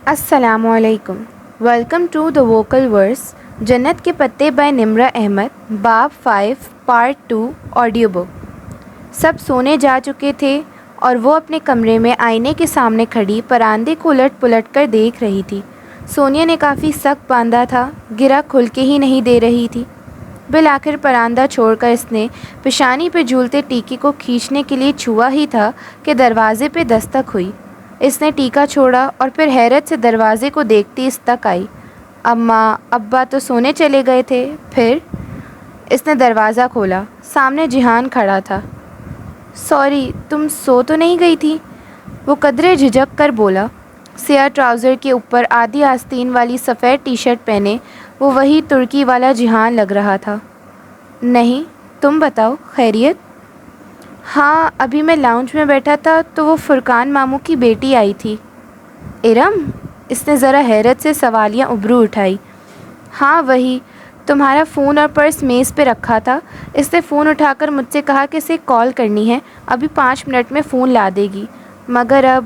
السلام علیکم. Welcome to the vocal ورس. جنت کے پتے بائی نمرہ احمد. باب 5 پارٹ 2 آڈیو بک. سب سونے جا چکے تھے اور وہ اپنے کمرے میں آئینے کے سامنے کھڑی پراندے کو الٹ پلٹ کر دیکھ رہی تھی. سونیا نے کافی سخت باندھا تھا، گرہ کھل کے ہی نہیں دے رہی تھی. بالآخر پراندہ چھوڑ کر اس نے پیشانی پہ جھولتے ٹیکے کو کھینچنے کے لیے چھوا ہی تھا کہ دروازے پہ دستک ہوئی. اس نے ٹیکا چھوڑا اور پھر حیرت سے دروازے کو دیکھتی اس تک آئی. اماں ابا تو سونے چلے گئے تھے. پھر اس نے دروازہ کھولا. سامنے جہان کھڑا تھا. سوری، تم سو تو نہیں گئی تھی؟ وہ قدرے جھجک کر بولا. سیاہ ٹراؤزر کے اوپر آدھی آستین والی سفید ٹی شرٹ پہنے وہ وہی ترکی والا جہان لگ رہا تھا. نہیں، تم بتاؤ، خیریت؟ ہاں، ابھی میں لاؤنج میں بیٹھا تھا تو وہ فرقان ماموں کی بیٹی آئی تھی. ارم؟ اس نے ذرا حیرت سے سوالیاں ابرو اٹھائی. ہاں وہی. تمہارا فون اور پرس میز پہ رکھا تھا. اس نے فون اٹھا کر مجھ سے کہا کہ اسے کال کرنی ہے، ابھی 5 منٹ میں فون لا دے گی. مگر اب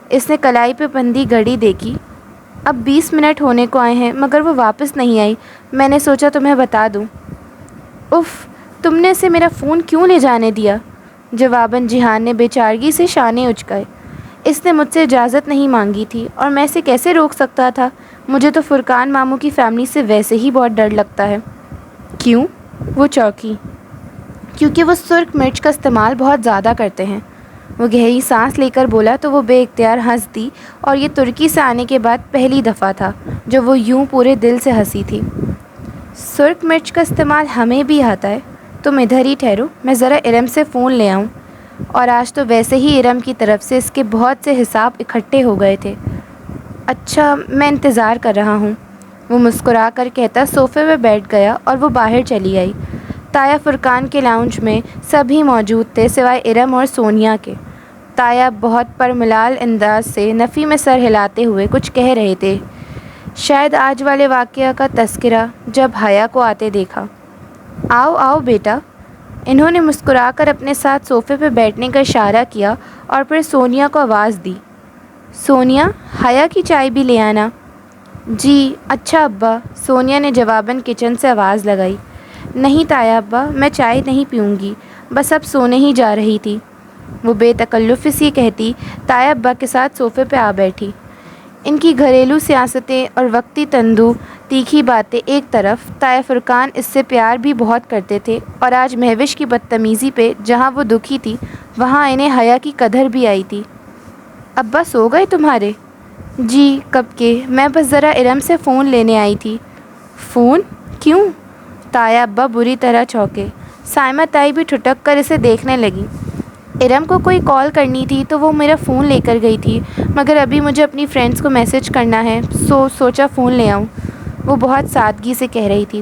اس نے کلائی پہ بندھی گھڑی دیکھی. اب 20 منٹ ہونے کو آئے ہیں مگر وہ واپس نہیں آئی. میں نے سوچا تمہیں بتا دوں. اف، تم نے اسے میرا فون کیوں لے جانے دیا؟ جواباً جہان نے بے چارگی سے شانے اچکائے. اس نے مجھ سے اجازت نہیں مانگی تھی اور میں اسے کیسے روک سکتا تھا؟ مجھے تو فرقان ماموں کی فیملی سے ویسے ہی بہت ڈر لگتا ہے. کیوں؟ وہ چونکی. کیونکہ وہ سرخ مرچ کا استعمال بہت زیادہ کرتے ہیں. وہ گہری سانس لے کر بولا تو وہ بے اختیار ہنس دی اور یہ ترکی سے آنے کے بعد پہلی دفعہ تھا جو وہ یوں پورے دل سے ہنسی تھی. سرخ مرچ کا استعمال ہمیں بھی آتا ہے. تم ادھر ہی ٹھہرو، میں ذرا ارم سے فون لے آؤں. اور آج تو ویسے ہی ارم کی طرف سے اس کے بہت سے حساب اکٹھے ہو گئے تھے. اچھا، میں انتظار کر رہا ہوں، وہ مسکرا کر کہتا صوفے پہ بیٹھ گیا اور وہ باہر چلی آئی. تایا فرقان کے لاؤنج میں سبھی موجود تھے سوائے ارم اور سونیا کے. تایا بہت پرملال انداز سے نفی میں سر ہلاتے ہوئے کچھ کہہ رہے تھے، شاید آج والے واقعہ کا تذکرہ جب حیا کو آتے دیکھا. آؤ آؤ بیٹا. انہوں نے مسکرا کر اپنے ساتھ صوفے پہ بیٹھنے کا اشارہ کیا اور پھر سونیا کو آواز دی. سونیا، حیا کی چائے بھی لے آنا. جی اچھا ابا، سونیا نے جواباً کچن سے آواز لگائی. نہیں تایا ابا، میں چائے نہیں پیوں گی، بس اب سونے ہی جا رہی تھی، وہ بے تکلف سی کہتی تایا ابا کے ساتھ صوفے پہ آ بیٹھی. ان کی گھریلو سیاستیں اور وقتی تندو تیکھی باتیں ایک طرف، تایا فرقان اس سے پیار بھی بہت کرتے تھے اور آج مہوش کی بدتمیزی پہ جہاں وہ دکھی تھی وہاں انہیں حیا کی قدر بھی آئی تھی. ابا سو گئے تمہارے؟ جی کب کے، میں بس ذرا ارم سے فون لینے آئی تھی. فون؟ کیوں؟ تایا ابا بری طرح چونکے. سائمہ تائی بھی ٹھٹک کر اسے دیکھنے لگی. ارم کو کوئی کال کرنی تھی تو وہ میرا فون لے کر گئی تھی، مگر ابھی مجھے اپنی فرینڈس کو میسج کرنا ہے سوچا فون لے آؤں، وہ بہت سادگی سے کہہ رہی تھی.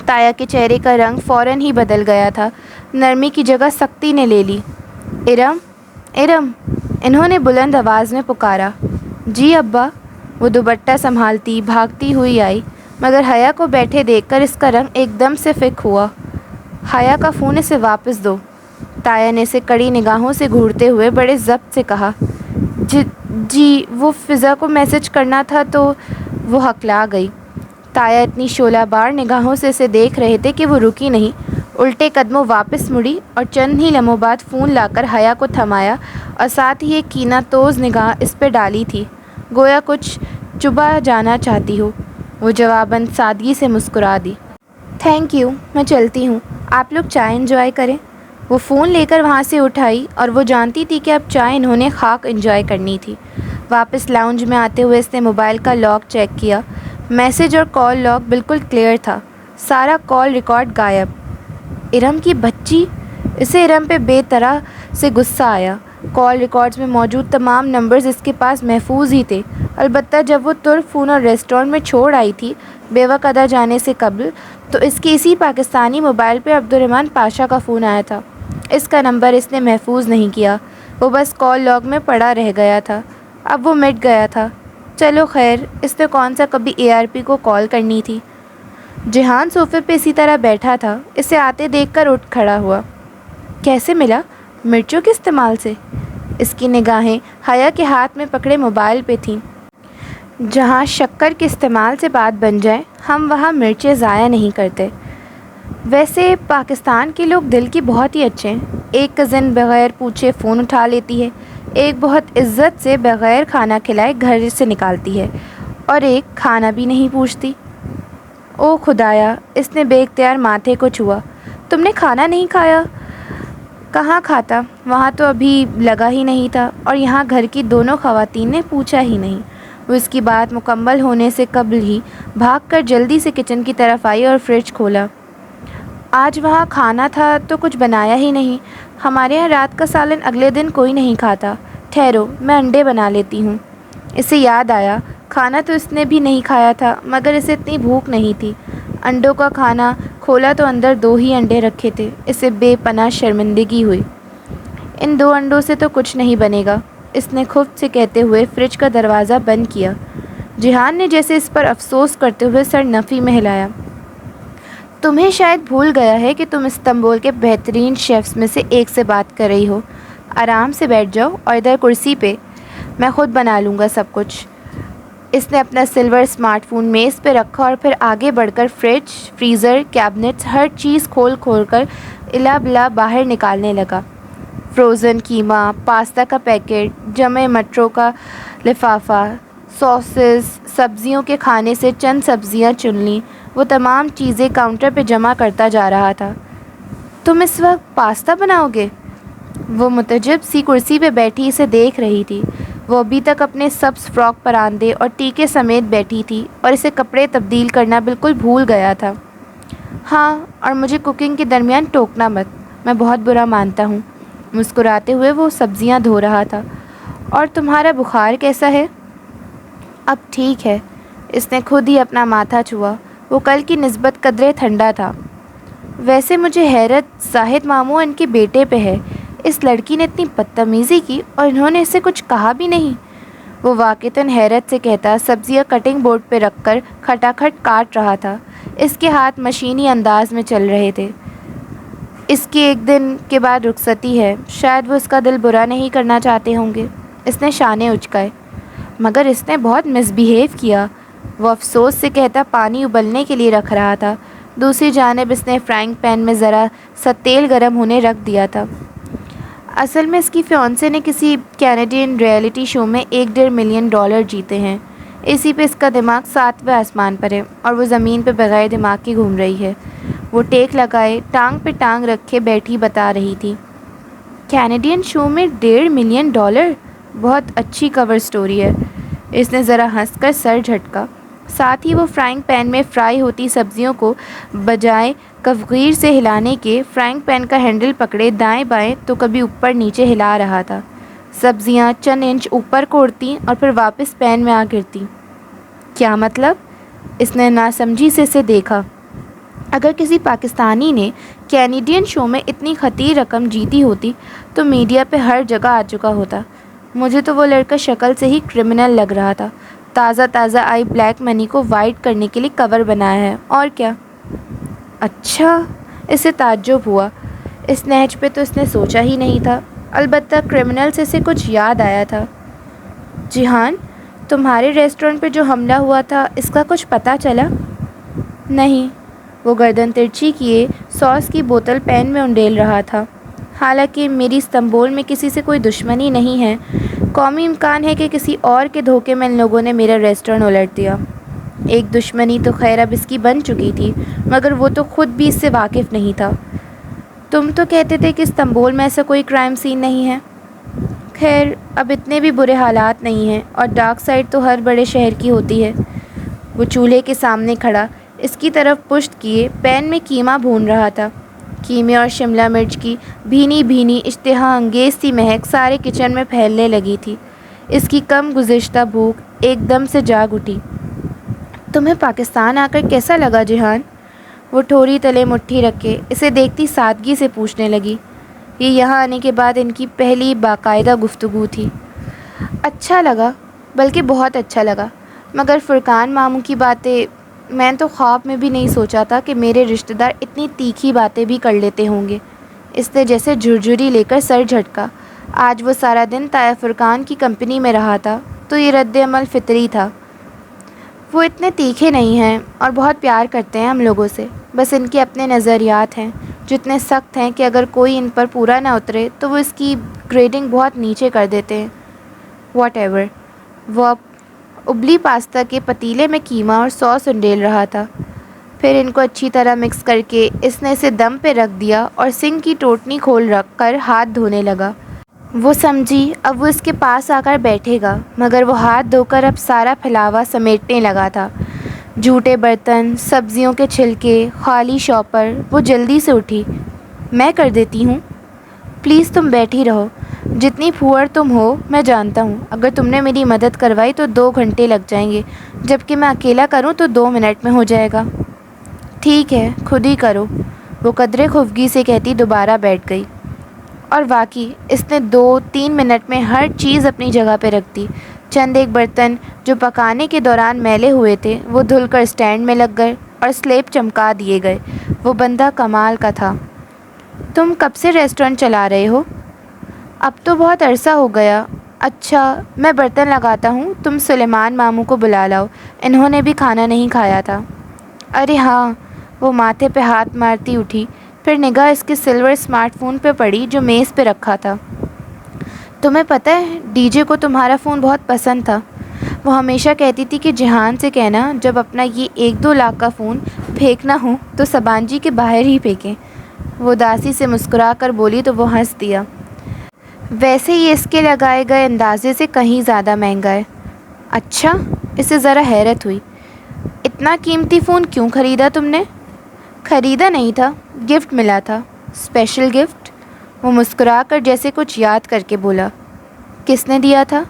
تایا کے چہرے کا رنگ فوراً ہی بدل گیا تھا. نرمی کی جگہ سختی نے لے لی. ارم، ارم، انہوں نے بلند آواز میں پکارا. جی ابا. وہ دوپٹہ سنبھالتی بھاگتی ہوئی آئی، مگر حیا کو بیٹھے دیکھ کر اس کا رنگ ایک دم سے فک ہوا. حیا کا فون اسے واپس دو. تایا نے اسے کڑی نگاہوں سے گھورتے ہوئے بڑے ضبط سے کہا. جی وہ فضا کو میسج کرنا تھا تو. وہ ہکلا گئی. تایا اتنی شعلہ بار نگاہوں سے اسے دیکھ رہے تھے کہ وہ رکی نہیں، الٹے قدموں واپس مڑی اور چند ہی لمحوں بعد فون لا کر حیا کو تھمایا اور ساتھ ہی ایک کینہ توز نگاہ اس پہ ڈالی تھی، گویا کچھ چبا جانا چاہتی ہو. وہ جواباً سادگی سے مسکرا دی. تھینک یو، میں چلتی ہوں، آپ لوگ چائے انجوائے کریں. وہ فون لے کر وہاں سے اٹھائی اور وہ جانتی تھی کہ اب چائے انہوں نے خاک انجوائے کرنی تھی. واپس لاؤنج میں آتے ہوئے اس نے موبائل کا لاک چیک کیا. میسج اور کال لاگ بالکل کلیئر تھا، سارا کال ریکارڈ غائب. ارم کی بچی! اسے ارم پہ بے طرح سے غصہ آیا. کال ریکارڈز میں موجود تمام نمبرز اس کے پاس محفوظ ہی تھے، البتہ جب وہ ترک فون اور ریسٹورنٹ میں چھوڑ آئی تھی بے وقت ادا جانے سے قبل، تو اس کے اسی پاکستانی موبائل پہ عبدالرحمن پاشا کا فون آیا تھا. اس کا نمبر اس نے محفوظ نہیں کیا، وہ بس کال لاگ میں پڑا رہ گیا تھا. اب وہ مٹ گیا تھا. چلو خیر، اس نے کون سا کبھی ARP کو کال کرنی تھی. جہان صوفے پہ اسی طرح بیٹھا تھا. اسے آتے دیکھ کر اٹھ کھڑا ہوا. کیسے ملا؟ مرچوں کے استعمال سے. اس کی نگاہیں حیا کے ہاتھ میں پکڑے موبائل پہ تھیں. جہاں شکر کے استعمال سے بات بن جائے ہم وہاں مرچیں ضائع نہیں کرتے۔ ویسے پاکستان کے لوگ دل کی بہت ہی اچھے ہیں۔ ایک کزن بغیر پوچھے فون اٹھا لیتی ہے، ایک بہت عزت سے بغیر کھانا کھلائے گھر سے نکالتی ہے، اور ایک کھانا بھی نہیں پوچھتی۔ او خدایا، اس نے بے اختیار ماتھے کو چھوا۔ تم نے کھانا نہیں کھایا؟ کہاں کھاتا، وہاں تو ابھی لگا ہی نہیں تھا، اور یہاں گھر کی دونوں خواتین نے پوچھا ہی نہیں۔ وہ اس کی بات مکمل ہونے سے قبل ہی بھاگ کر جلدی سے کچن کی طرف آئی اور فریج کھولا۔ آج وہاں کھانا تھا تو کچھ بنایا ہی نہیں۔ ہمارے یہاں رات کا سالن اگلے دن کوئی نہیں کھاتا۔ ٹھہرو، میں انڈے بنا لیتی ہوں۔ اسے یاد آیا کھانا تو اس نے بھی نہیں کھایا تھا، مگر اسے اتنی بھوک نہیں تھی۔ انڈوں کا کھانا کھولا تو اندر 2 ہی انڈے رکھے تھے۔ اسے بے پناہ شرمندگی ہوئی۔ ان 2 انڈوں سے تو کچھ نہیں بنے گا، اس نے خود سے کہتے ہوئے فریج کا دروازہ بند کیا۔ جیہان نے جیسے اس پر افسوس کرتے ہوئے سر نفی میں ہلایا۔ تمہیں شاید بھول گیا ہے کہ تم استنبول کے بہترین شیفز میں سے ایک سے بات کر رہی ہو۔ آرام سے بیٹھ جاؤ اور ادھر کرسی پہ، میں خود بنا لوں گا سب کچھ۔ اس نے اپنا سلور اسمارٹ فون میز پہ رکھا اور پھر آگے بڑھ کر فریج، فریزر، کیبنٹس، ہر چیز کھول کر الا بلا باہر نکالنے لگا۔ فروزن قیمہ، پاستا کا پیکٹ، جمع مٹروں کا لفافہ، ساسز، سبزیوں کے کھانے سے چند سبزیاں چن لیں۔ وہ تمام چیزیں کاؤنٹر پہ جمع کرتا جا رہا تھا۔ تم اس وقت پاستا بناؤ گے؟ وہ متعجب سی کرسی پہ بیٹھی اسے دیکھ رہی تھی۔ وہ ابھی تک اپنے سبز فراک پراندے اور ٹیکے سمیت بیٹھی تھی اور اسے کپڑے تبدیل کرنا بالکل بھول گیا تھا۔ ہاں، اور مجھے کوکنگ کے درمیان ٹوکنا مت، میں بہت برا مانتا ہوں۔ مسکراتے ہوئے وہ سبزیاں دھو رہا تھا۔ اور تمہارا بخار کیسا ہے؟ اب ٹھیک ہے۔ اس نے خود ہی اپنا ماتھا چھوا۔ وہ کل کی نسبت قدرے ٹھنڈا تھا۔ ویسے مجھے حیرت زاہد ماموں ان کے بیٹے پہ ہے۔ اس لڑکی نے اتنی بدتمیزی کی اور انہوں نے اسے کچھ کہا بھی نہیں۔ وہ واقعتاً حیرت سے کہتا سبزیاں کٹنگ بورڈ پہ رکھ کر کھٹاکھٹ کاٹ رہا تھا۔ اس کے ہاتھ مشینی انداز میں چل رہے تھے۔ اس کی 1 دن کے بعد رخصتی ہے، شاید وہ اس کا دل برا نہیں کرنا چاہتے ہوں گے۔ اس نے شانے اچکائے۔ مگر اس نے بہت مس بیہیو کیا، وہ افسوس سے کہتا پانی ابلنے کے لیے رکھ رہا تھا۔ دوسری جانب اس نے فرائنگ پین میں ذرا سا تیل گرم ہونے رکھ دیا تھا۔ اصل میں اس کی فیونسے نے کسی کینیڈین ریئلٹی شو میں $1.5 ملین جیتے ہیں۔ اسی پہ اس کا دماغ 7ویں آسمان پر ہے اور وہ زمین پہ بغیر دماغ کی گھوم رہی ہے۔ وہ ٹیک لگائے ٹانگ پہ ٹانگ رکھے بیٹھی بتا رہی تھی۔ کینیڈین شو میں $1.5 ملین، بہت اچھی کور سٹوری ہے۔ اس نے ذرا ہنس کر سر جھٹکا۔ ساتھ ہی وہ فرائنگ پین میں فرائی ہوتی سبزیوں کو بجائے کفگیر سے ہلانے کے فرائنگ پین کا ہینڈل پکڑے دائیں بائیں تو کبھی اوپر نیچے ہلا رہا تھا۔ سبزیاں چند انچ اوپر کو اڑتیں اور پھر واپس پین میں آ گرتیں۔ کیا مطلب؟ اس نے ناسمجھی سے اسے دیکھا۔ اگر کسی پاکستانی نے کینیڈین شو میں اتنی خطیر رقم جیتی ہوتی تو میڈیا پہ ہر جگہ آ چکا ہوتا۔ مجھے تو وہ لڑکا شکل سے ہی کرمنل لگ رہا تھا۔ تازہ آئی بلیک منی کو وائٹ کرنے کے لیے کور بنایا ہے، اور کیا؟ اچھا، اسے تعجب ہوا۔ اس نہج پہ تو اس نے سوچا ہی نہیں تھا۔ البتہ کرمنل سے اسے کچھ یاد آیا تھا۔ جیہان، تمہارے ریسٹورنٹ پہ جو حملہ ہوا تھا اس کا کچھ پتہ چلا؟ نہیں۔ وہ گردن ترچھی کیے ساس کی بوتل پین میں انڈیل رہا تھا۔ حالانکہ میری استنبول میں کسی سے کوئی دشمنی نہیں ہے، قومی امکان ہے کہ کسی اور کے دھوکے میں ان لوگوں نے میرا ریسٹورنٹ الٹ دیا۔ ایک دشمنی تو خیر اب اس کی بن چکی تھی، مگر وہ تو خود بھی اس سے واقف نہیں تھا۔ تم تو کہتے تھے کہ استنبول میں ایسا کوئی کرائم سین نہیں ہے۔ خیر، اب اتنے بھی برے حالات نہیں ہیں، اور ڈارک سائڈ تو ہر بڑے شہر کی ہوتی ہے۔ وہ چولہے کے سامنے کھڑا اس کی طرف پشت کیے پین میں قیمہ بھون رہا تھا۔ قیمے اور شملہ مرچ کی بھینی بھینی اشتہا انگیز سی مہک سارے کچن میں پھیلنے لگی تھی۔ اس کی کم گزشتہ بھوک ایک دم سے جاگ اٹھی۔ تمہیں پاکستان آ کر کیسا لگا جیہان؟ وہ ٹھوری تلے مٹھی رکھے اسے دیکھتی سادگی سے پوچھنے لگی۔ یہ یہاں آنے کے بعد ان کی پہلی باقاعدہ گفتگو تھی۔ اچھا لگا، بلکہ بہت اچھا لگا، مگر فرقان ماموں کی باتیں، میں تو خواب میں بھی نہیں سوچا تھا کہ میرے رشتہ دار اتنی تیکھی باتیں بھی کر لیتے ہوں گے۔ اس نے جیسے جھرجھری لے کر سر جھٹکا۔ آج وہ سارا دن تایا فرقان کی کمپنی میں رہا تھا تو یہ رد عمل فطری تھا۔ وہ اتنے تیکھے نہیں ہیں اور بہت پیار کرتے ہیں ہم لوگوں سے، بس ان کے اپنے نظریات ہیں جو اتنے سخت ہیں کہ اگر کوئی ان پر پورا نہ اترے تو وہ اس کی گریڈنگ بہت نیچے کر دیتے ہیں۔ What ever. وہ اب ابلی پاستا کے پتیلے میں قیمہ اور سوس انڈیل رہا تھا۔ پھر ان کو اچھی طرح مکس کر کے اس نے اسے دم پہ رکھ دیا اور سنک کی ٹوٹنی کھول رکھ کر ہاتھ دھونے لگا۔ وہ سمجھی اب وہ اس کے پاس آ کر بیٹھے گا، مگر وہ ہاتھ دھو کر اب سارا پھیلاوا سمیٹنے لگا تھا۔ جھوٹے برتن، سبزیوں کے چھلکے، خالی شاپر۔ وہ جلدی سے اٹھی۔ میں کر دیتی ہوں۔ پلیز تم بیٹھی رہو۔ جتنی پھوڑ تم ہو میں جانتا ہوں، اگر تم نے میری مدد کروائی تو 2 گھنٹے لگ جائیں گے، جبکہ میں اکیلا کروں تو 2 منٹ میں ہو جائے گا۔ ٹھیک ہے، خود ہی کرو، وہ قدرے خفگی سے کہتی دوبارہ بیٹھ گئی۔ اور واقعی اس نے 2-3 منٹ میں ہر چیز اپنی جگہ پہ رکھ دی۔ چند ایک برتن جو پکانے کے دوران میلے ہوئے تھے وہ دھل کر سٹینڈ میں لگ گئے اور سلیب چمکا دیے گئے۔ وہ بندہ کمال کا تھا۔ تم کب سے ریسٹورنٹ چلا رہے ہو؟ اب تو بہت عرصہ ہو گیا۔ اچھا، میں برتن لگاتا ہوں، تم سلیمان ماموں کو بلا لاؤ، انہوں نے بھی کھانا نہیں کھایا تھا۔ ارے ہاں، وہ ماتھے پہ ہاتھ مارتی اٹھی، پھر نگاہ اس کے سلور اسمارٹ فون پہ پڑی جو میز پہ رکھا تھا۔ تمہیں پتہ ہے ڈی جے کو تمہارا فون بہت پسند تھا۔ وہ ہمیشہ کہتی تھی کہ جہان سے کہنا جب اپنا یہ 1-2 لاکھ کا فون پھینکنا ہو تو سبانجی کے باہر ہی پھینکیں۔ وہ اداسی سے مسکرا کر بولی تو وہ ہنس دیا۔ ویسے یہ اس کے لگائے گئے اندازے سے کہیں زیادہ مہنگا ہے۔ اچھا، اسے ذرا حیرت ہوئی۔ اتنا قیمتی فون کیوں خریدا تم نے؟ خریدا نہیں تھا، گفٹ ملا تھا۔ Special gift? وہ مسکرا کر جیسے کچھ یاد کر کے بولا۔ کس نے دیا تھا؟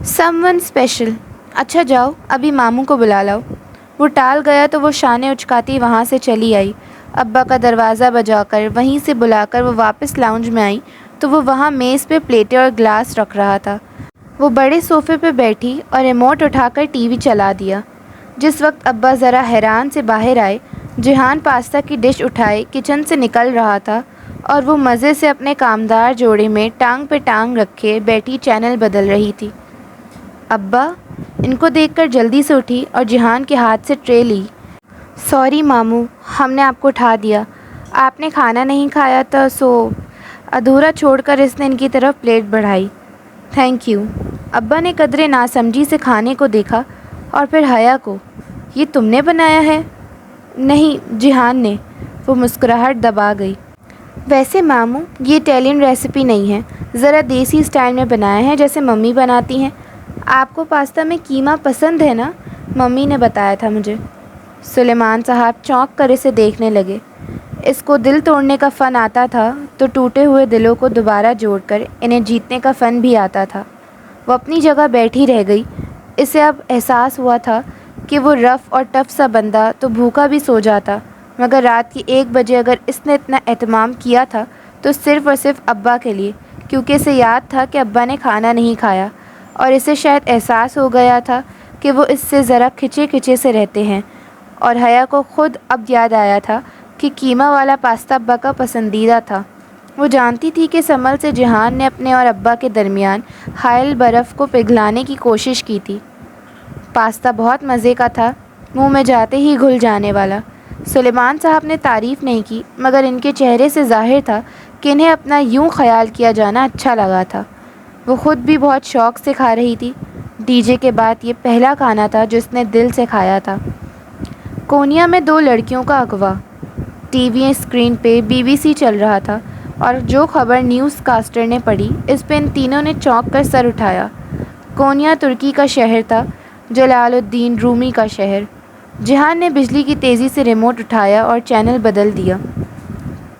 Some one special. اچھا جاؤ، ابھی ماموں کو بلا لاؤ۔ وہ ٹال گیا تو وہ شانے اچکاتی وہاں سے چلی آئی۔ ابا کا دروازہ بجا کر وہیں سے بلا کر وہ واپس لاؤنج میں آئی تو وہ وہاں میز پہ پلیٹیں اور گلاس رکھ رہا تھا۔ وہ بڑے صوفے پہ بیٹھی اور ریموٹ اٹھا کر ٹی وی چلا دیا۔ جس وقت ابا ذرا حیران سے باہر آئے، جہان پاستا کی ڈش اٹھائے کچن سے نکل رہا تھا اور وہ مزے سے اپنے کامدار جوڑے میں ٹانگ پہ ٹانگ رکھے بیٹھی چینل بدل رہی تھی۔ ابا، ان کو دیکھ کر جلدی سے اٹھی اور جہان کے ہاتھ سے ٹرے لی۔ سوری ماموں، ہم نے آپ کو اٹھا دیا۔ آپ نے کھانا نہیں کھایا تھا سو ادھورا چھوڑ کر اس نے ان کی طرف پلیٹ بڑھائی۔ Thank you. ابا نے قدرے ناسمجھی سے کھانے کو دیکھا اور پھر حیا کو۔ یہ تم نے بنایا ہے؟ نہیں، جہان نے۔ وہ مسکراہٹ دبا گئی۔ ویسے ماموں، یہ اٹیلین ریسیپی نہیں ہے، ذرا دیسی سٹائل میں بنایا ہے جیسے ممی بناتی ہیں۔ آپ کو پاستا میں قیمہ پسند ہے نا؟ ممی نے بتایا تھا مجھے۔ سلیمان صاحب چونک کر اسے دیکھنے لگے۔ اس کو دل توڑنے کا فن آتا تھا تو ٹوٹے ہوئے دلوں کو دوبارہ جوڑ کر انہیں جیتنے کا فن بھی آتا تھا۔ وہ اپنی جگہ بیٹھی رہ گئی۔ اسے اب احساس ہوا تھا کہ وہ رف اور ٹف سا بندہ تو بھوکا بھی سو جاتا، مگر رات کی 1 بجے اگر اس نے اتنا اہتمام کیا تھا تو صرف اور صرف ابا کے لیے، کیونکہ اسے یاد تھا کہ ابا نے کھانا نہیں کھایا اور اسے شاید احساس ہو گیا تھا کہ وہ اس سے ذرا کھچے کھچے سے رہتے ہیں، اور حیا کو خود اب یاد آیا تھا کہ قیمہ والا پاستا ابا کا پسندیدہ تھا۔ وہ جانتی تھی کہ سمل سے جہان نے اپنے اور ابا کے درمیان حائل برف کو پگھلانے کی کوشش کی تھی۔ پاستا بہت مزے کا تھا، منہ میں جاتے ہی گھل جانے والا۔ سلیمان صاحب نے تعریف نہیں کی، مگر ان کے چہرے سے ظاہر تھا کہ انہیں اپنا یوں خیال کیا جانا اچھا لگا تھا۔ وہ خود بھی بہت شوق سے کھا رہی تھی۔ ڈی جے کے بعد یہ پہلا کھانا تھا جو اس نے دل سے کھایا تھا۔ کونیا میں 2 لڑکیوں کا اغوا۔ ٹی وی اسکرین پہ BBC چل رہا تھا اور جو خبر نیوز کاسٹر نے پڑھی اس پہ ان تینوں نے چونک کر سر اٹھایا۔ کونیا ترکی کا شہر تھا، جلال الدین رومی کا شہر۔ جہان نے بجلی کی تیزی سے ریموٹ اٹھایا اور چینل بدل دیا۔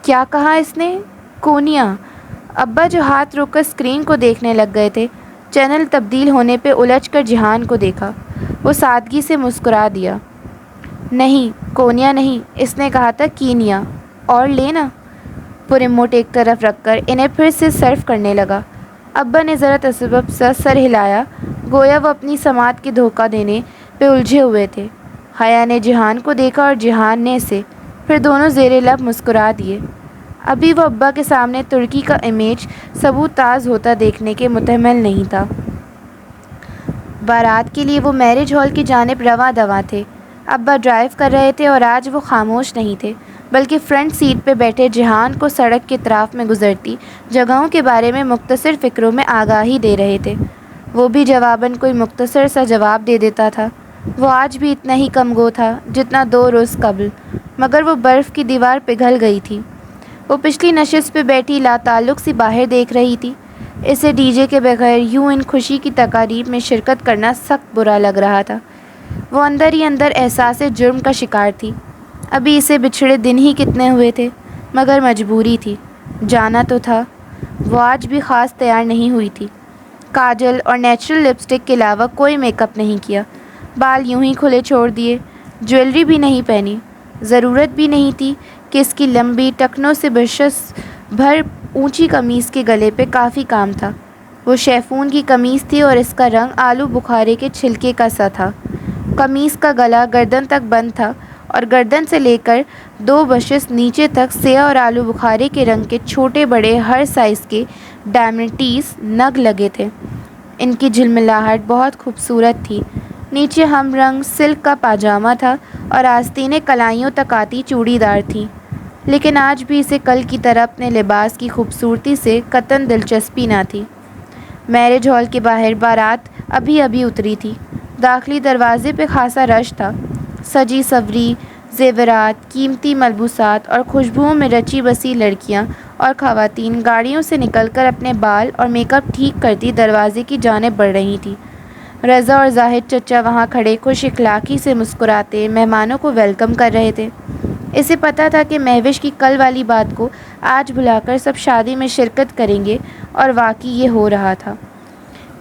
کیا کہا اس نے؟ کونیا؟ ابا جو ہاتھ روک کر اسکرین کو دیکھنے لگ گئے تھے، چینل تبدیل ہونے پہ الجھ کر جہان کو دیکھا۔ وہ سادگی سے مسکرا دیا۔ نہیں، کونیا نہیں، اس نے کہا تھا کینیا۔ اور لینا؟ وہ ریموٹ ایک طرف رکھ کر انہیں پھر سے سرو کرنے لگا۔ ابا نے ذرا تسبب سا سر ہلایا، گویا وہ اپنی سماعت کے دھوکہ دینے پہ الجھے ہوئے تھے۔ حیا نے جہان کو دیکھا اور جہان نے اسے، پھر دونوں زیر لب مسکرا دیے۔ ابھی وہ ابا کے سامنے ترکی کا امیج ثبوت تاز ہوتا دیکھنے کے متحمل نہیں تھا۔ بارات کے لیے وہ میرج ہال کی جانب رواں دواں تھے۔ ابا ڈرائیو کر رہے تھے اور آج وہ خاموش نہیں تھے، بلکہ فرنٹ سیٹ پہ بیٹھے جہان کو سڑک کے اطراف میں گزرتی جگہوں کے بارے میں مختصر فکروں میں آگاہی دے رہے تھے۔ وہ بھی جواباً کوئی مختصر سا جواب دے دیتا تھا۔ وہ آج بھی اتنا ہی کم گو تھا جتنا 2 روز قبل، مگر وہ برف کی دیوار پگھل گئی تھی۔ وہ پچھلی نشست پہ بیٹھی لاتعلق سی باہر دیکھ رہی تھی۔ اسے ڈی جے کے بغیر یوں ان خوشی کی تقاریب میں شرکت کرنا سخت برا لگ رہا تھا۔ وہ اندر ہی اندر احساس جرم کا شکار تھی۔ ابھی اسے بچھڑے دن ہی کتنے ہوئے تھے، مگر مجبوری تھی، جانا تو تھا۔ وہ آج بھی خاص تیار نہیں ہوئی تھی۔ کاجل اور نیچرل لپسٹک کے علاوہ کوئی میک اپ نہیں کیا، بال یوں ہی کھلے چھوڑ دیے، جویلری بھی نہیں پہنی۔ ضرورت بھی نہیں تھی کہ اس کی لمبی ٹکنوں سے برشس بھر اونچی قمیص کے گلے پہ کافی کام تھا۔ وہ شیفون کی قمیص تھی اور اس کا رنگ آلو بخارے کے چھلکے کا سا تھا۔ قمیص کا گلا گردن تک بند تھا اور گردن سے لے کر 2 بشس نیچے تک سیاہ اور آلو بخارے کے رنگ کے چھوٹے بڑے ہر سائز کے ڈائمنڈیز نگ لگے تھے۔ ان کی جھلملاہٹ بہت خوبصورت تھی۔ نیچے ہم رنگ سلک کا پاجامہ تھا اور آستینیں کلائیوں تک آتی چوڑی دار تھیں، لیکن آج بھی اسے کل کی طرح اپنے لباس کی خوبصورتی سے قطعاً دلچسپی نہ تھی۔ میرج ہال کے باہر بارات ابھی ابھی اتری تھی۔ داخلی دروازے پہ خاصا رش تھا۔ سجی سوری، زیورات، قیمتی ملبوسات اور خوشبوؤں میں رچی بسی لڑکیاں اور خواتین گاڑیوں سے نکل کر اپنے بال اور میک اپ ٹھیک کرتی دروازے کی جانب بڑھ رہی تھیں۔ رضا اور زاہد چچا وہاں کھڑے خوش اخلاقی سے مسکراتے مہمانوں کو ویلکم کر رہے تھے۔ اسے پتہ تھا کہ مہوش کی کل والی بات کو آج بھلا کر سب شادی میں شرکت کریں گے، اور واقعی یہ ہو رہا تھا۔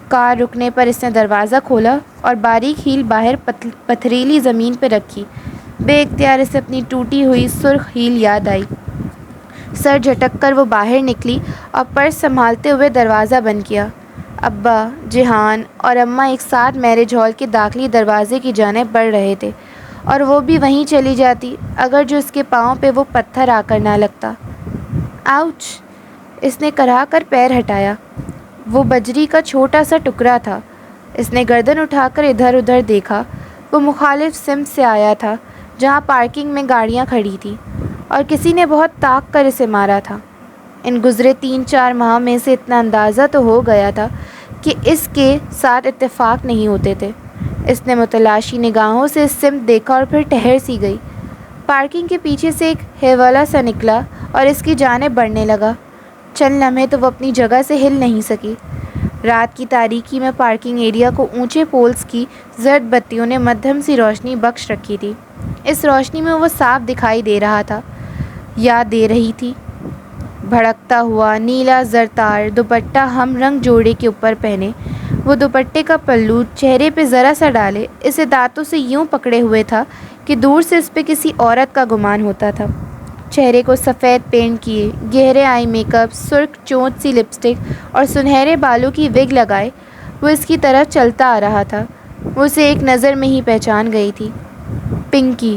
کار رکنے پر اس نے دروازہ کھولا اور باریک ہیل باہر پتھریلی زمین پہ رکھی۔ بے اختیار اسے اپنی ٹوٹی ہوئی سرخ ہیل یاد آئی۔ سر جھٹک کر وہ باہر نکلی اور پرس سنبھالتے ہوئے دروازہ بند کیا۔ ابا، جہان اور اماں ایک ساتھ میرج ہال کے داخلی دروازے کی جانب بڑھ رہے تھے، اور وہ بھی وہیں چلی جاتی اگر جو اس کے پاؤں پہ وہ پتھر آ کر نہ لگتا۔ آؤچ! اس نے کرا کر پیر ہٹایا۔ وہ بجری کا چھوٹا سا ٹکڑا تھا۔ اس نے گردن اٹھا کر ادھر ادھر دیکھا۔ وہ مخالف سمت سے آیا تھا جہاں پارکنگ میں گاڑیاں کھڑی تھیں، اور کسی نے بہت طاق کر اسے مارا تھا۔ ان گزرے 3-4 ماہ میں سے اتنا اندازہ تو ہو گیا تھا کہ اس کے ساتھ اتفاق نہیں ہوتے تھے۔ اس نے متلاشی نگاہوں سے اس سمت دیکھا اور پھر ٹھہر سی گئی۔ پارکنگ کے پیچھے سے ایک ہیولا سا نکلا اور اس کی جانب بڑھنے لگا۔ چند لمحے تو وہ اپنی جگہ سے ہل نہیں سکی۔ رات کی تاریکی میں پارکنگ ایریا کو اونچے پولز کی زرد بتیوں نے مدھم سی روشنی بخش رکھی تھی۔ اس روشنی میں وہ صاف دکھائی دے رہا تھا، یا دے رہی تھی۔ بھڑکتا ہوا نیلا زرتار دوپٹہ ہم رنگ جوڑے کے اوپر پہنے، وہ دوپٹے کا پلو چہرے پہ ذرا سا ڈالے اسے دانتوں سے یوں پکڑے ہوئے تھا کہ دور سے اس پہ کسی عورت کا گمان ہوتا تھا۔ چہرے کو سفید پینٹ کیے، گہرے آئی میک اپ، سرخ چونچ سی لپسٹک اور سنہرے بالوں کی وگ لگائے وہ اس کی طرف چلتا آ رہا تھا۔ وہ اسے ایک نظر میں ہی پہچان گئی تھی۔ پنکی!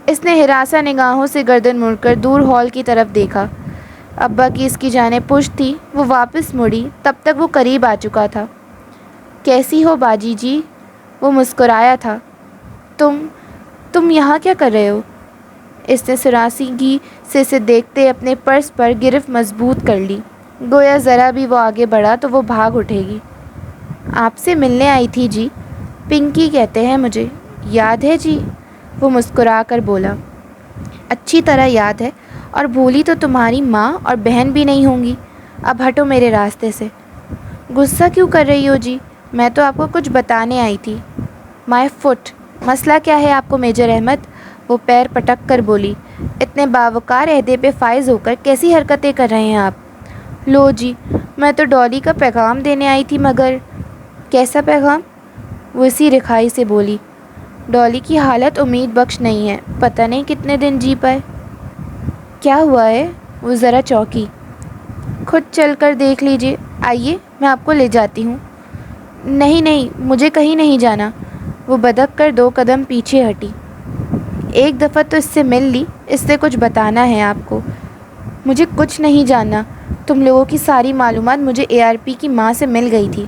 اس نے ہراساں نگاہوں سے گردن مڑ کر دور ہال کی طرف دیکھا۔ ابا کی اس کی جانب پشت تھی۔ وہ واپس مڑی، تب تک وہ قریب آ چکا تھا۔ کیسی ہو باجی جی؟ وہ مسکرایا تھا۔ تم یہاں کیا کر رہے ہو؟ اس نے سراسیگی سے اسے دیکھتے اپنے پرس پر گرفت مضبوط کر لی، گویا ذرا بھی وہ آگے بڑھا تو وہ بھاگ اٹھے گی۔ آپ سے ملنے آئی تھی جی، پنکی کہتے ہیں مجھے، یاد ہے جی؟ وہ مسکرا کر بولا۔ اچھی طرح یاد ہے، اور بھولی تو تمہاری ماں اور بہن بھی نہیں ہوں گی۔ اب ہٹو میرے راستے سے۔ غصہ کیوں کر رہی ہو جی؟ میں تو آپ کو کچھ بتانے آئی تھی۔ مائی فٹ! مسئلہ کیا ہے آپ کو میجر احمد؟ وہ پیر پٹک کر بولی۔ اتنے باوقار عہدے پہ فائز ہو کر کیسی حرکتیں کر رہے ہیں آپ؟ لو جی، میں تو ڈالی کا پیغام دینے آئی تھی، مگر… کیسا پیغام؟ وہ اسی رکھائی سے بولی۔ ڈالی کی حالت امید بخش نہیں ہے، پتہ نہیں کتنے دن جی پائے۔ کیا ہوا ہے؟ وہ ذرا چونکی۔ خود چل کر دیکھ لیجیے، آئیے میں آپ کو لے جاتی ہوں۔ نہیں، مجھے کہیں نہیں جانا۔ وہ بدک کر 2 قدم پیچھے ہٹی۔ ایک دفعہ تو اس سے مل لی، اس سے کچھ بتانا ہے آپ کو۔ مجھے کچھ نہیں جاننا۔ تم لوگوں کی ساری معلومات مجھے ARP کی ماں سے مل گئی تھی۔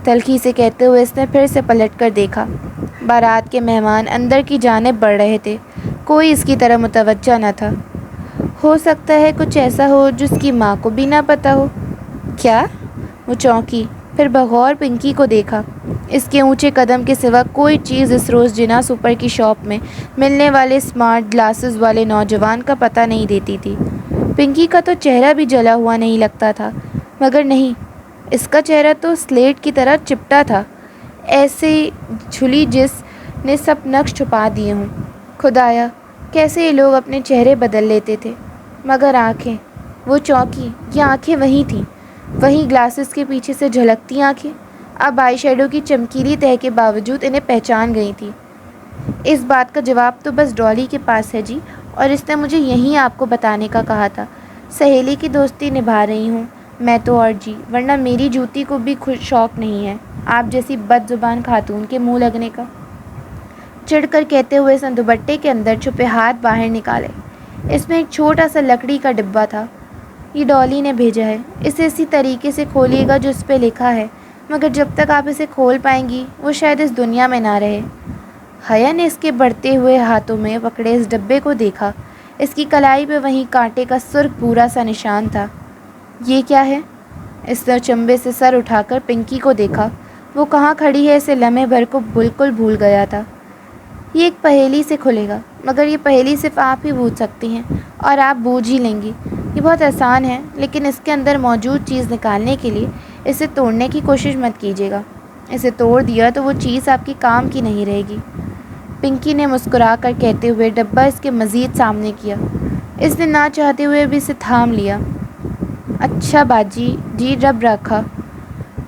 تلخی سے کہتے ہوئے اس نے پھر سے پلٹ کر دیکھا۔ بارات کے مہمان اندر کی جانب بڑھ رہے تھے، کوئی اس کی طرف متوجہ نہ تھا۔ ہو سکتا ہے کچھ ایسا ہو جس کی ماں کو بھی نہ پتہ ہو۔ کیا؟ وہ چونکی، پھر بغور پنکی کو دیکھا۔ اس کے اونچے قدم کے سوا کوئی چیز اس روز جنا سپر کی شاپ میں ملنے والے اسمارٹ گلاسز والے نوجوان کا پتہ نہیں دیتی تھی۔ پنکی کا تو چہرہ بھی جلا ہوا نہیں لگتا تھا، مگر نہیں، اس کا چہرہ تو سلیٹ کی طرح چپٹا تھا، ایسے جھلی جس نے سب نقش چھپا دیے ہوں۔ خدایا، کیسے یہ لوگ اپنے چہرے بدل لیتے تھے! مگر آنکھیں، وہ چونکی، یہ آنکھیں وہی تھیں، وہی گلاسز کے پیچھے سے جھلکتی آنکھیں، اب آئی شیڈو کی چمکیلی تہہ کے باوجود انہیں پہچان گئی تھی۔ اس بات کا جواب تو بس ڈالی کے پاس ہے جی، اور اس نے مجھے یہیں آپ کو بتانے کا کہا تھا۔ سہیلی کی دوستی نبھا رہی ہوں میں تو، اور جی، ورنہ میری جوتی کو بھی شوق نہیں ہے آپ جیسی بد زبان خاتون کے منہ لگنے کا۔ چڑھ کر کہتے ہوئے اس نے دوپٹے کے اندر چھپے ہاتھ باہر نکالے۔ اس میں ایک چھوٹا سا لکڑی کا ڈبہ تھا۔ یہ ڈالی نے بھیجا ہے، اسے اسی طریقے سے کھولیے گا جو اس پہ لکھا ہے، مگر جب تک آپ اسے کھول پائیں گی وہ شاید اس دنیا میں نہ رہے۔ حیا نے اس کے بڑھتے ہوئے ہاتھوں میں پکڑے اس ڈبے کو دیکھا۔ اس کی کلائی پہ وہیں کانٹے کا سرخ بھورا سا نشان تھا۔ یہ کیا ہے؟ اس نے چمبے سے سر اٹھا کر پنکی کو دیکھا۔ وہ کہاں کھڑی ہے اسے لمحے بھر کو بالکل بھول گیا تھا۔ یہ ایک پہیلی سے کھلے گا، مگر یہ پہیلی صرف آپ ہی بوجھ سکتی ہیں، اور آپ بوجھ ہی لیں گی۔ یہ بہت آسان ہے، لیکن اس کے اندر موجود چیز نکالنے کے لیے اسے توڑنے کی کوشش مت کیجیے گا۔ اسے توڑ دیا تو وہ چیز آپ کے کام کی نہیں رہے گی۔ پنکی نے مسکرا کر کہتے ہوئے ڈبہ اس کے مزید سامنے کیا۔ اس نے نہ چاہتے ہوئے بھی اسے تھام لیا۔ اچھا باجی جی، رب رکھا،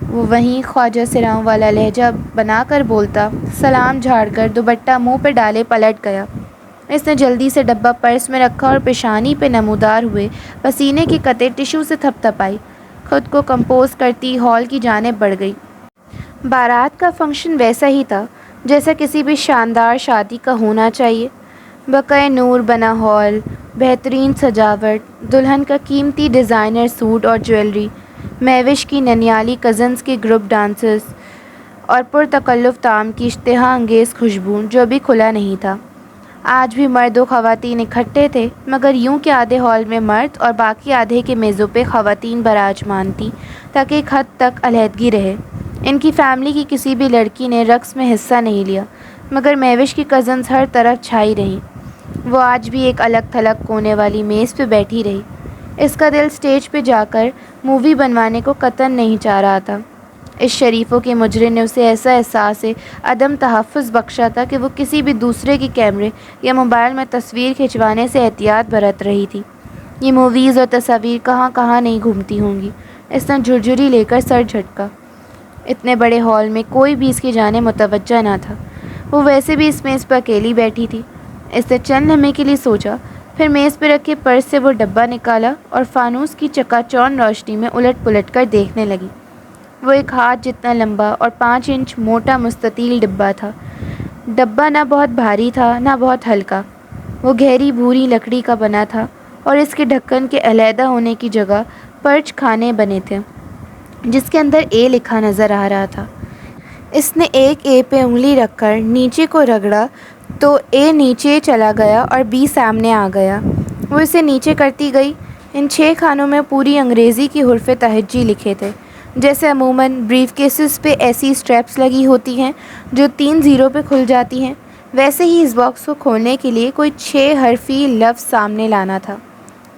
وہ وہیں خواجہ سراؤں والا لہجہ بنا کر بولتا، سلام جھاڑ کر دوپٹہ منہ پہ ڈالے پلٹ گیا۔ اس نے جلدی سے ڈبہ پرس میں رکھا اور پیشانی پہ نمودار ہوئے پسینے کی قطرے ٹشو سے تھپ تھپائی، خود کو کمپوز کرتی ہال کی جانب بڑھ گئی۔ بارات کا فنکشن ویسا ہی تھا جیسا کسی بھی شاندار شادی کا ہونا چاہیے۔ بقعہ نور بنا ہال، بہترین سجاوٹ، دلہن کا قیمتی ڈیزائنر سوٹ اور جویلری، مہوش کی ننیالی کزنز کے گروپ ڈانسز، اور پرتکلف طعام کی اشتہا انگیز خوشبو جو ابھی کھلا نہیں تھا۔ آج بھی مرد و خواتین اکٹھے تھے، مگر یوں کہ آدھے ہال میں مرد اور باقی آدھے کے میزوں پہ خواتین براجمان تھیں تاکہ ایک حد تک علیحدگی رہے۔ ان کی فیملی کی کسی بھی لڑکی نے رقص میں حصہ نہیں لیا، مگر مہوش کی کزنز ہر طرف چھائی رہیں۔ وہ آج بھی ایک الگ تھلگ کونے والی میز پہ بیٹھی رہی۔ اس کا دل سٹیج پہ جا کر مووی بنوانے کو قطعاً نہیں چاہ رہا تھا۔ اس شریفوں کے مجرم نے اسے ایسا احساس عدم تحفظ بخشا تھا کہ وہ کسی بھی دوسرے کے کیمرے یا موبائل میں تصویر کھنچوانے سے احتیاط برت رہی تھی۔ یہ موویز اور تصاویر کہاں کہاں نہیں گھومتی ہوں گی۔ اس نے جھرجھری لے کر سر جھٹکا۔ اتنے بڑے ہال میں کوئی بھی اس کی جانب متوجہ نہ تھا۔ وہ ویسے بھی اس میز پر اکیلی بیٹھی تھی۔ اس نے چند لمحے کے لیے سوچا، پھر میز پہ رکھے پرس سے وہ ڈبہ نکالا اور فانوس کی چکا چوند روشنی میں الٹ پلٹ کر دیکھنے لگی۔ وہ ایک ہاتھ جتنا لمبا اور 5 انچ موٹا مستطیل ڈبہ تھا۔ ڈبہ نہ بہت بھاری تھا نہ بہت ہلکا۔ وہ گہری بھوری لکڑی کا بنا تھا اور اس کے ڈھکن کے علیحدہ ہونے کی جگہ پرچ خانے بنے تھے جس کے اندر اے لکھا نظر آ رہا تھا۔ اس نے ایک اے پہ انگلی رکھ کر نیچے کو رگڑا تو اے نیچے چلا گیا اور بی سامنے آ گیا۔ وہ اسے نیچے کرتی گئی۔ ان 6 خانوں میں پوری انگریزی کی حروف تہجی لکھے تھے، جیسے عموماً بریف کیسز پہ ایسی اسٹریپس لگی ہوتی ہیں جو 3 زیرو پہ کھل جاتی ہیں، ویسے ہی اس باکس کو کھولنے کے لیے کوئی 6 حرفی لفظ سامنے لانا تھا۔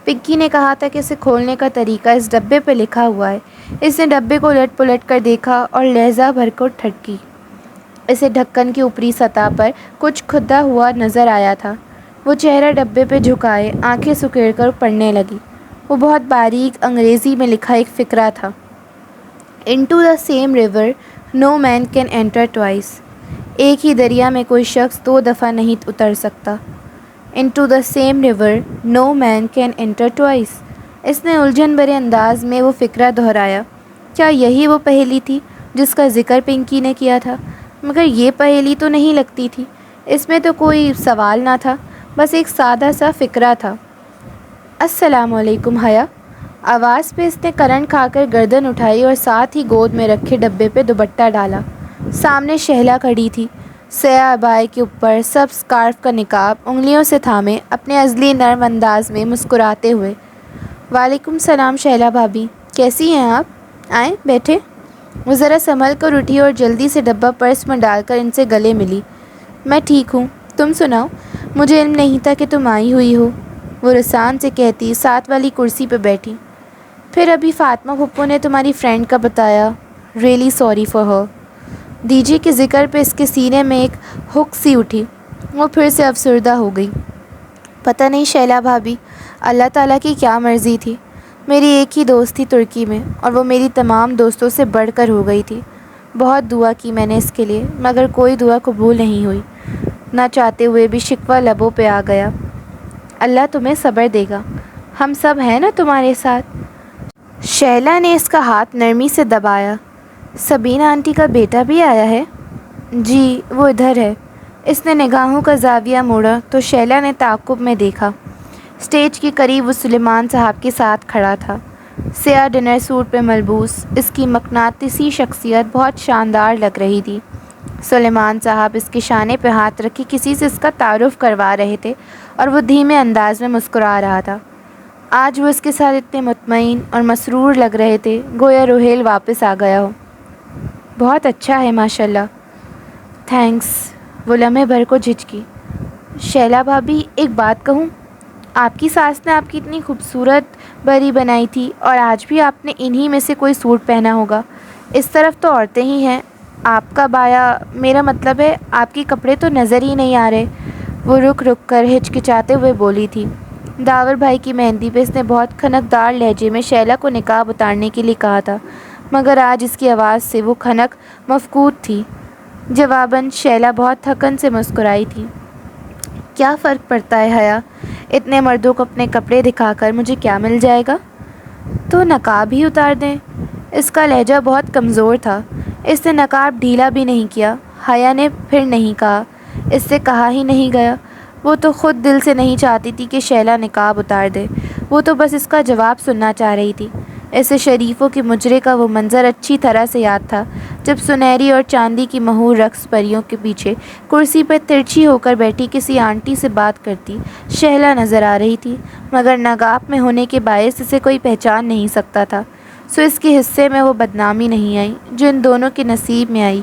پنکی نے کہا تھا کہ اسے کھولنے کا طریقہ اس ڈبے پہ لکھا ہوا ہے۔ اس نے ڈبے کو الٹ پلٹ کر دیکھا اور لہجہ بھر کو ٹھٹکی۔ اسے ڈھکن کی اوپری سطح پر کچھ کھدا ہوا نظر آیا تھا۔ وہ چہرہ ڈبے پہ جھکائے آنکھیں سکیڑ کر پڑھنے لگی۔ وہ بہت باریک انگریزی میں لکھا ایک فقرہ تھا۔ Into the same river no man can enter twice. ایک ہی دریا میں کوئی شخص 2 دفعہ نہیں اتر سکتا۔ Into the same river no man can enter twice. اس نے الجھن بھرے انداز میں وہ فقرہ دہرایا۔ کیا یہی وہ پہیلی تھی جس کا ذکر پنکی نے کیا تھا؟ مگر یہ پہیلی تو نہیں لگتی تھی۔ اس میں تو کوئی سوال نہ تھا، بس ایک سادہ سا فقرہ تھا۔ السلام علیکم حیا، آواز پہ اس نے کرنٹ کھا کر گردن اٹھائی اور ساتھ ہی گود میں رکھے ڈبے پہ دوپٹہ ڈالا۔ سامنے شہلا کھڑی تھی، سیاہ عبائے کے اوپر سبز اسکارف کا نقاب انگلیوں سے تھامے، اپنے ازلی نرم انداز میں مسکراتے ہوئے۔ وعلیکم السلام شہلا بھابھی، کیسی ہیں آپ؟ آئیں بیٹھے۔ وہ ذرا سنبھل کر اٹھی اور جلدی سے ڈبہ پرس میں ڈال کر ان سے گلے ملی۔ میں ٹھیک ہوں، تم سناؤ؟ مجھے علم نہیں تھا کہ تم آئی ہوئی ہو، وہ رسان سے کہتی ساتھ والی کرسی پہ بیٹھی۔ پھر ابھی فاطمہ پھپھو نے تمہاری فرینڈ کا بتایا، ریئلی سوری فار ہر۔ دیجی کے ذکر پہ اس کے سینے میں ایک ہک سی اٹھی، وہ پھر سے افسردہ ہو گئی۔ پتہ نہیں شیلا بھابھی، اللہ تعالیٰ کی کیا مرضی تھی، میری ایک ہی دوست تھی ترکی میں اور وہ میری تمام دوستوں سے بڑھ کر ہو گئی تھی۔ بہت دعا کی میں نے اس کے لیے، مگر کوئی دعا قبول نہیں ہوئی۔ نہ چاہتے ہوئے بھی شکوہ لبوں پہ آ گیا۔ اللہ تمہیں صبر دے گا، ہم سب ہیں نا تمہارے ساتھ۔ شیلا نے اس کا ہاتھ نرمی سے دبایا۔ سبینہ آنٹی کا بیٹا بھی آیا ہے؟ جی، وہ ادھر ہے۔ اس نے نگاہوں کا زاویہ موڑا تو شیلا نے تعاقب میں دیکھا۔ اسٹیج کے قریب وہ سلیمان صاحب کے ساتھ کھڑا تھا، سیاہ ڈنر سوٹ پہ ملبوس۔ اس کی مقناطیسی شخصیت بہت شاندار لگ رہی تھی۔ سلیمان صاحب اس کے شانے پہ ہاتھ رکھے کسی سے اس کا تعارف کروا رہے تھے اور وہ دھیمے انداز میں مسکرا رہا تھا۔ آج وہ اس کے ساتھ اتنے مطمئن اور مسرور لگ رہے تھے گویا روحیل واپس آ گیا ہو۔ بہت اچھا ہے ماشاءاللہ۔ تھینکس، وہ لمحے بھر کو جھجکی۔ شیلا بھابھی ایک بات کہوں؟ آپ کی ساس نے آپ کی اتنی خوبصورت بری بنائی تھی اور آج بھی آپ نے انہی میں سے کوئی سوٹ پہنا ہوگا۔ اس طرف تو عورتیں ہی ہیں، آپ کا بایا، میرا مطلب ہے آپ کے کپڑے تو نظر ہی نہیں آ رہے۔ وہ رک رک کر ہچکچاتے ہوئے بولی تھی۔ داور بھائی کی مہندی پہ اس نے بہت کھنکدار لہجے میں شیلا کو نقاب اتارنے کے لیے کہا تھا، مگر آج اس کی آواز سے وہ کھنک مفقود تھی۔ جواباً شیلا بہت تھکن سے مسکرائی تھی۔ کیا فرق پڑتا ہے حیا، اتنے مردوں کو اپنے کپڑے دکھا کر مجھے کیا مل جائے گا؟ تو نقاب ہی اتار دیں۔ اس کا لہجہ بہت کمزور تھا، اس نے نقاب ڈھیلا بھی نہیں کیا۔ حیا نے پھر نہیں کہا، اس سے کہا ہی نہیں گیا۔ وہ تو خود دل سے نہیں چاہتی تھی کہ شیلا نقاب اتار دے، وہ تو بس اس کا جواب سننا چاہ رہی تھی۔ اسے شریفوں کے مجرے کا وہ منظر اچھی طرح سے یاد تھا جب سنہری اور چاندی کی مہور رقص پریوں کے پیچھے کرسی پر ترچھی ہو کر بیٹھی کسی آنٹی سے بات کرتی شیلا نظر آ رہی تھی، مگر نقاب میں ہونے کے باعث اسے کوئی پہچان نہیں سکتا تھا۔ سو اس کے حصے میں وہ بدنامی نہیں آئی جو ان دونوں کے نصیب میں آئی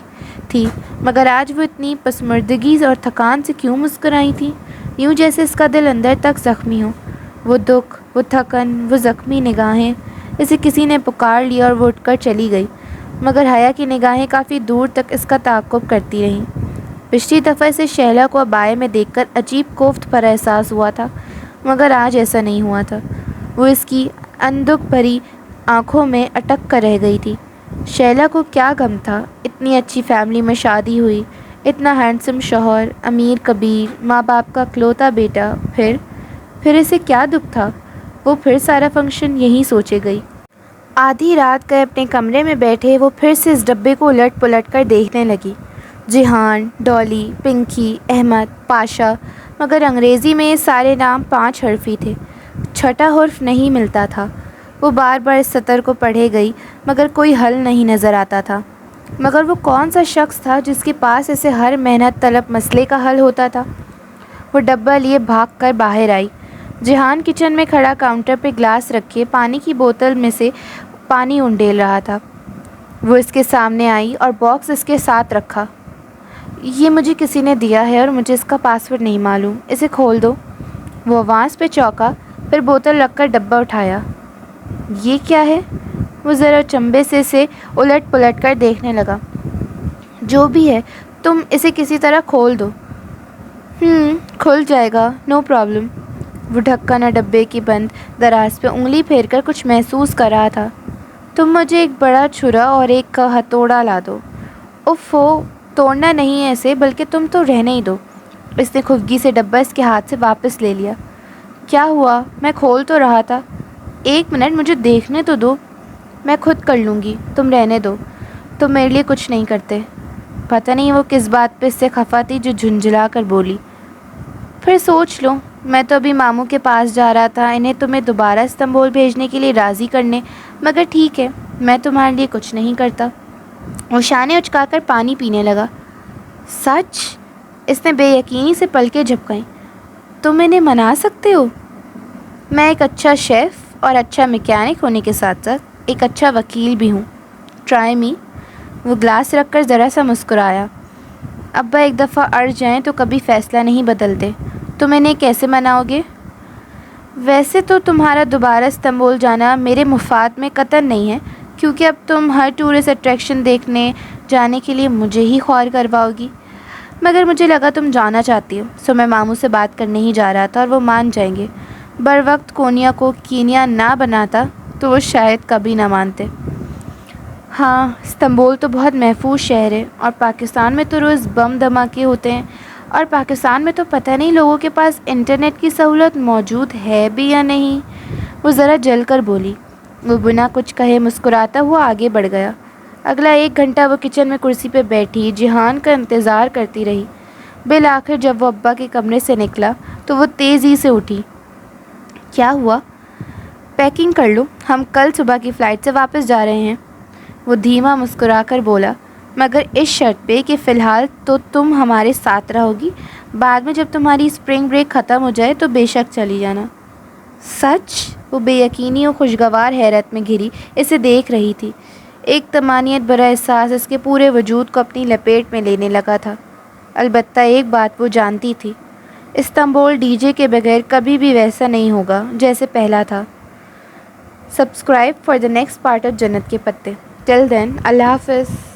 تھی، مگر آج وہ اتنی پسماردگی اور تھکان سے کیوں مسکرائی تھی، یوں جیسے اس کا دل اندر تک زخمی ہو۔ وہ دکھ، وہ تھکن، وہ زخمی نگاہیں، اسے کسی نے پکار لیا اور وہ اٹھ کر چلی گئی، مگر حیا کی نگاہیں کافی دور تک اس کا تعاقب کرتی رہیں۔ پچھلی دفعہ اسے شیلا کو ابائے میں دیکھ کر عجیب کوفت پر احساس ہوا تھا، مگر آج ایسا نہیں ہوا تھا۔ وہ اس کی اندک بھری آنکھوں میں اٹک کر رہ گئی تھی۔ شیلا کو کیا غم تھا، اتنی اچھی فیملی میں شادی ہوئی، اتنا ہینڈسم شوہر، امیر کبیر، ماں باپ کا اکلوتا بیٹا، پھر اسے کیا دکھ تھا؟ وہ پھر سارا فنکشن یہی سوچے گئی۔ آدھی رات گئے اپنے کمرے میں بیٹھے وہ پھر سے اس ڈبے کو الٹ پلٹ کر دیکھنے لگی۔ جہان، ڈالی، پنکی، احمد، پاشا، مگر انگریزی میں یہ سارے نام 5 حرفی تھے، چھٹا حرف نہیں ملتا تھا۔ وہ بار بار اس سطر کو پڑھے گئی مگر کوئی حل نہیں نظر آتا تھا۔ مگر وہ کون سا شخص تھا جس کے پاس اسے ہر محنت طلب مسئلے کا حل ہوتا تھا؟ وہ ڈبہ لیے بھاگ کر باہر آئی۔ جہان کچن میں کھڑا کاؤنٹر پہ گلاس رکھے پانی کی بوتل میں سے پانی انڈیل رہا تھا۔ وہ اس کے سامنے آئی اور باکس اس کے ساتھ رکھا۔ یہ مجھے کسی نے دیا ہے اور مجھے اس کا پاسورڈ نہیں معلوم، اسے کھول دو۔ وہ آواز پہ چونکا، پھر بوتل رکھ کر ڈبہ اٹھایا۔ یہ کیا ہے؟ وہ ذرا چنبے سے اسے الٹ پلٹ کر دیکھنے لگا۔ جو بھی ہے تم اسے کسی طرح کھول دو۔ کھل جائے گا، نو پرابلم۔ وہ ڈھکن اور ڈبے کی بند دراز پہ انگلی پھیر کر کچھ محسوس کر رہا تھا۔ تم مجھے ایک بڑا چھرا اور ایک ہتھوڑا لا دو۔ اوفو، توڑنا نہیں ہے اسے، بلکہ تم تو رہنے ہی دو۔ اس نے خفگی سے ڈبہ اس کے ہاتھ سے واپس لے لیا۔ کیا ہوا؟ میں کھول تو رہا تھا۔ 1 منٹ مجھے دیکھنے تو دو، میں خود کر لوں گی، تم رہنے دو، تم میرے لیے کچھ نہیں کرتے۔ پتہ نہیں وہ کس بات پہ اس سے خفا تھی جو جھنجھلا کر بولی۔ پھر سوچ لو۔ میں تو ابھی ماموں کے پاس جا رہا تھا انہیں تمہیں دوبارہ استنبول بھیجنے کے لیے راضی کرنے، مگر ٹھیک ہے، میں تمہارے لیے کچھ نہیں کرتا۔ وہ شانے اچکا کر پانی پینے لگا۔ سچ؟ اس نے بے یقینی سے پلکیں جھپکائیں۔ تم انہیں منا سکتے ہو؟ میں ایک اچھا شیف اور اچھا میکینک ہونے کے ساتھ ساتھ ایک اچھا وکیل بھی ہوں۔ ٹرائی می۔ وہ گلاس رکھ کر ذرا سا مسکرایا۔ ابا ایک دفعہ اڑ جائیں تو کبھی فیصلہ نہیں بدلتے۔ تم انہیں کیسے مناؤ گے؟ ویسے تو تمہارا دوبارہ استنبول جانا میرے مفاد میں قطعاً نہیں ہے، کیونکہ اب تم ہر ٹورسٹ اٹریکشن دیکھنے جانے کے لیے مجھے ہی خوار کرواؤ گی، مگر مجھے لگا تم جانا چاہتی ہو، سو میں ماموں سے بات کرنے ہی جا رہا تھا اور وہ مان جائیں گے۔ بر وقت کونیا کو کینیا نہ بناتا تو وہ شاید کبھی نہ مانتے۔ ہاں، استنبول تو بہت محفوظ شہر ہے، اور پاکستان میں تو روز بم دھماکے ہوتے ہیں، اور پاکستان میں تو پتہ نہیں لوگوں کے پاس انٹرنیٹ کی سہولت موجود ہے بھی یا نہیں۔ وہ ذرا جل کر بولی۔ وہ بنا کچھ کہے مسکراتا ہوا آگے بڑھ گیا۔ اگلا 1 گھنٹہ وہ کچن میں کرسی پہ بیٹھی جہان کا انتظار کرتی رہی۔ بالآخر جب وہ ابا کے کمرے سے نکلا تو وہ تیزی سے اٹھی۔ کیا ہوا؟ پیکنگ کر لو، ہم کل صبح کی فلائٹ سے واپس جا رہے ہیں۔ وہ دھیما مسکرا کر بولا، مگر اس شرط پہ کہ فی الحال تو تم ہمارے ساتھ رہو گی، بعد میں جب تمہاری اسپرنگ بریک ختم ہو جائے تو بے شک چلی جانا۔ سچ؟ وہ بے یقینی اور خوشگوار حیرت میں گھری اسے دیکھ رہی تھی۔ ایک طمانینت بھرا احساس اس کے پورے وجود کو اپنی لپیٹ میں لینے لگا تھا۔ البتہ ایک بات وہ جانتی تھی، استنبول ڈی جے کے بغیر کبھی بھی ویسا نہیں ہوگا جیسے پہلا تھا۔ Subscribe for the next part of جنت کے پتے۔ ٹل دین، اللہ حافظ۔